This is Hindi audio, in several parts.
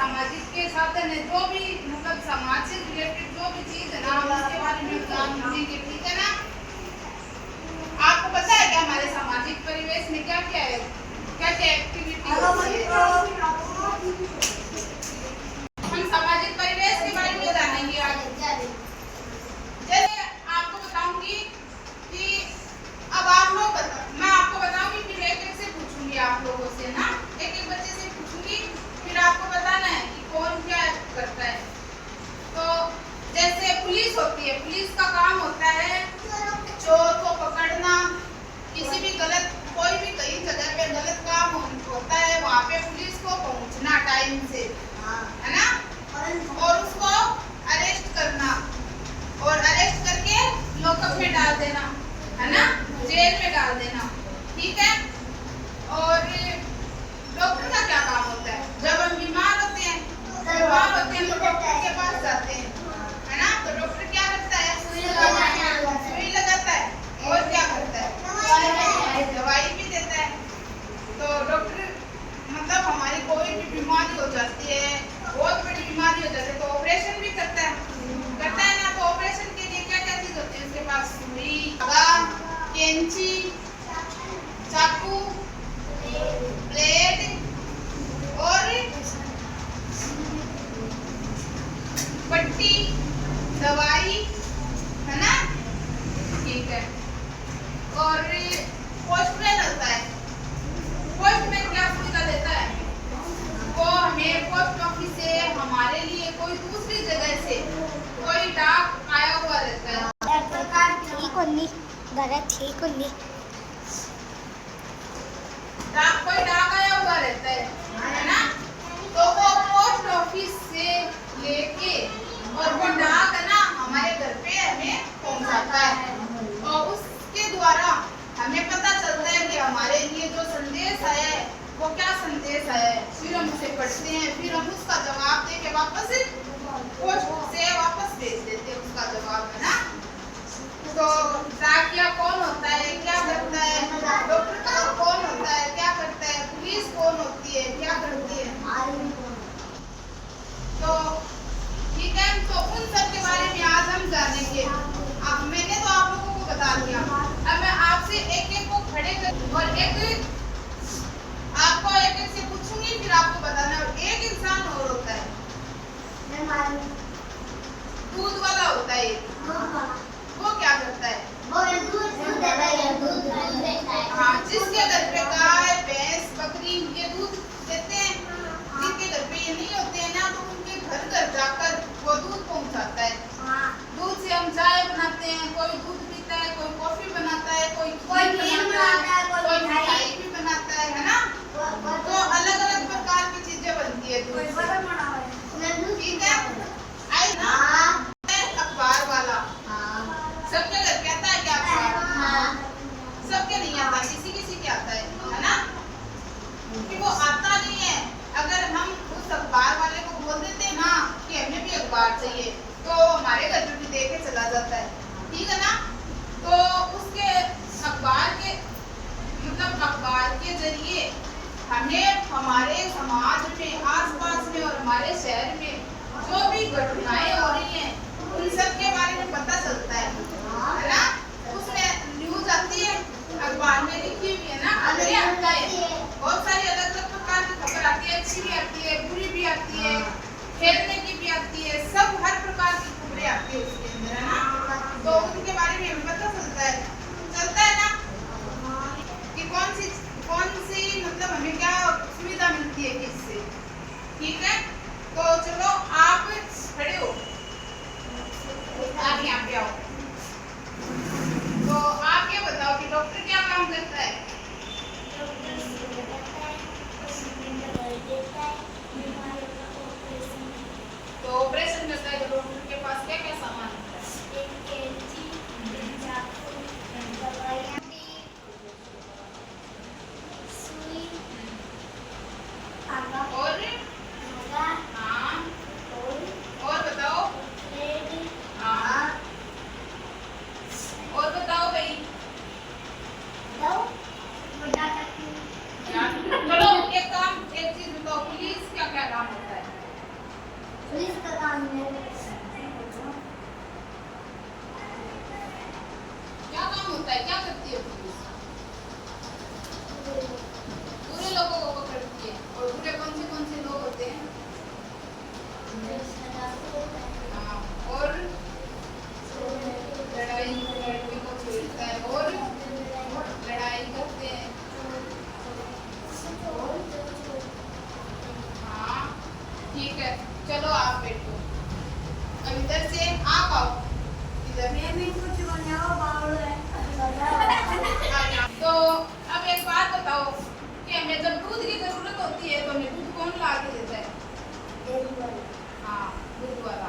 सामाजिक के साधन है, जो भी मतलब समाज से रिलेटेड जो भी चीज है ना, हम उसके बारे में ज्ञान देंगे, ठीक है ना। आपको पता है क्या हमारे सामाजिक परिवेश में क्या क्या है, क्या क्या एक्टिविटी होती है? हम सामाजिक परिवेश के बारे में जानेंगे आज। जैसे आपको बताऊंगी कि अब आप लोग मैं आपको बताऊंगी, फिर एक एक से पूछूंगी आप लोगों से ना, एक एक बच्चे से पूछूंगी, फिर आपको बताना है कि कौन क्या करता है। तो जैसे पुलिस होती है, पुलिस का काम होता है चोर को पकड़ना, किसी भी गलत कोई भी कई जगह पे गलत काम होता है वहाँ पे पुलिस को पहुँचना टाइम से, है ना, और उसको अरेस्ट करना और अरेस्ट करके लॉकअप में डाल देना, है ना, जेल में डाल देना, ठीक है। और डॉक्टर का क्या काम होता है? जब हम बीमार होते हैं तो डॉक्टर के पास जाते हैं, है ना, तो डॉक्टर क्या करता है? सुई लगाता है और क्या करता है? दवाई भी देता है। तो डॉक्टर मतलब हमारी कोई भी बीमारी हो जाती है, बहुत बड़ी बीमारी हो जाती है, तो ऑपरेशन भी करता है ना। तो ऑपरेशन के लिए क्या क्या चीज होती है उसके पास? सुई, कैंची, चाकू, ब्लेड और पट्टी, दवाई, है ना, ठीक है। और पोस्टमैन होता है, पोस्टमैन क्या सुविधा देता है? वो हमें पोस्ट ऑफिस से हमारे लिए कोई दूसरी जगह से कोई डाक आया हुआ रहता है, कोई डाक आया हुआ रहता है ना, तो वो पोस्ट ऑफिस से लेके और वो डाक है ना हमारे घर पे हमें पहुंचाता है, और उसके द्वारा हमें पता चलता है कि हमारे लिए जो संदेश आया है वो क्या संदेश आया है। फिर हम उसे पढ़ते हैं, फिर हम उसका जवाब देके वापस पोस्ट से वापस भेज देते हैं उसका जवाब, है ना। तो डाकिया कौन होता है, क्या करता है? डॉक्टर कौन होता है, क्या करता है? पुलिस कौन होती है, क्या करती है? तो ठीक है, तो उन सब के बारे में आज हम जानेंगे। अब मैंने तो आप लोगों को बता दिया, अब मैं आपसे एक एक को खड़े कर और आपको एक एक से पूछूंगी, फिर आपको बताना है। और एक इंसान और होता है, दूध वाला होता है, वो क्या करता है? हाँ, जिसके घर पे गाय, भैंस, बकरी ये दूध देते हैं, जिनके घर पे ये नहीं होते हैं ना, तो उनके घर घर जाकर वो दूध पहुंचाता है। दूध से हम चाय बनाते हैं, कोई दूध पीता है, कोई कॉफी बनाता है, कोई खीर बनाता है, कोई मिठाई भी बनाता है ना। तो अलग अलग प्रकार की चीजें बनती है दूध से, ठीक है। आई ना अखबार वाला, सबके घर पे आता है क्या अखबार? सबके नहीं आता, किसी किसी के आता है ना, क्योंकि वो आता नहीं है। अगर हम उस अखबार वाले को बोल देते हैं ना कि हमें भी अखबार चाहिए, तो हमारे घर पे भी देके चला जाता है, ठीक है ना। तो उसके अखबार के मतलब अखबार के जरिए हमें हमारे समाज में, आसपास में और हमारे शहर में जो भी घटनाएं हो रही हैं उन सब के बारे में पता चलता है ना। उसमें न्यूज आती है, अखबार में लिखी हुई है ना, खबरें आती है, बहुत सारी अलग अलग प्रकार की खबर आती है, अच्छी भी आती है, बुरी भी आती है, खेलने की भी आती है, सब हर प्रकार की खबरें आती है उसके अंदर, है ना। तो उनके बारे में हमें पता चलता है ना कि कौन सी मतलब हमें क्या सुविधा मिलती है किससे, ठीक है। तो चलो आप खड़े हो, आप यहाँ पे आओ। तो आप ये बताओ कि डॉक्टर क्या काम करता है? तो ऑपरेशन करता है, तो डॉक्टर के पास क्या क्या सामान होता है? जब दूध की जरूरत होती है तो हमें दूध कौन ला के देता है? हाँ, दूध वाला।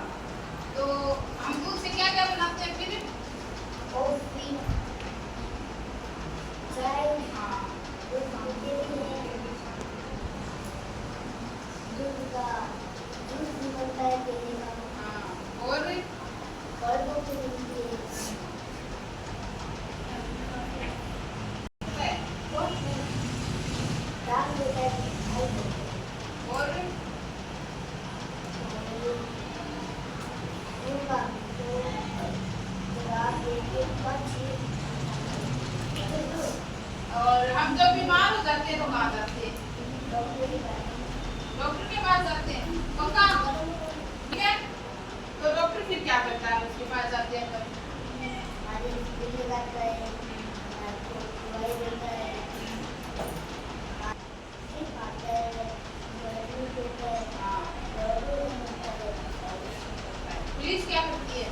तो हम दूध से क्या क्या बनाते हैं फिर? कॉफी, चाय, हाँ, दूध का जूस भी बनता है पीने का। हाँ, और फलों की मिलती है। दाल देता है, मिठाई देता है। और मुर्गा तो रात देके पक्षी। और हम जब बीमार हो जाते हैं तो कहाँ जाते हैं? डॉक्टर के पास। डॉक्टर के पास जाते हैं। पक्का? ठीक है? तो डॉक्टर फिर क्या करता है? उसके पास जाते हैं पर मालिश भी लगाता है, आपको दवाई देता है, फिर खाता है, दवाई देता है, हाँ, दवाई देता है। पुलिस क्या करती है?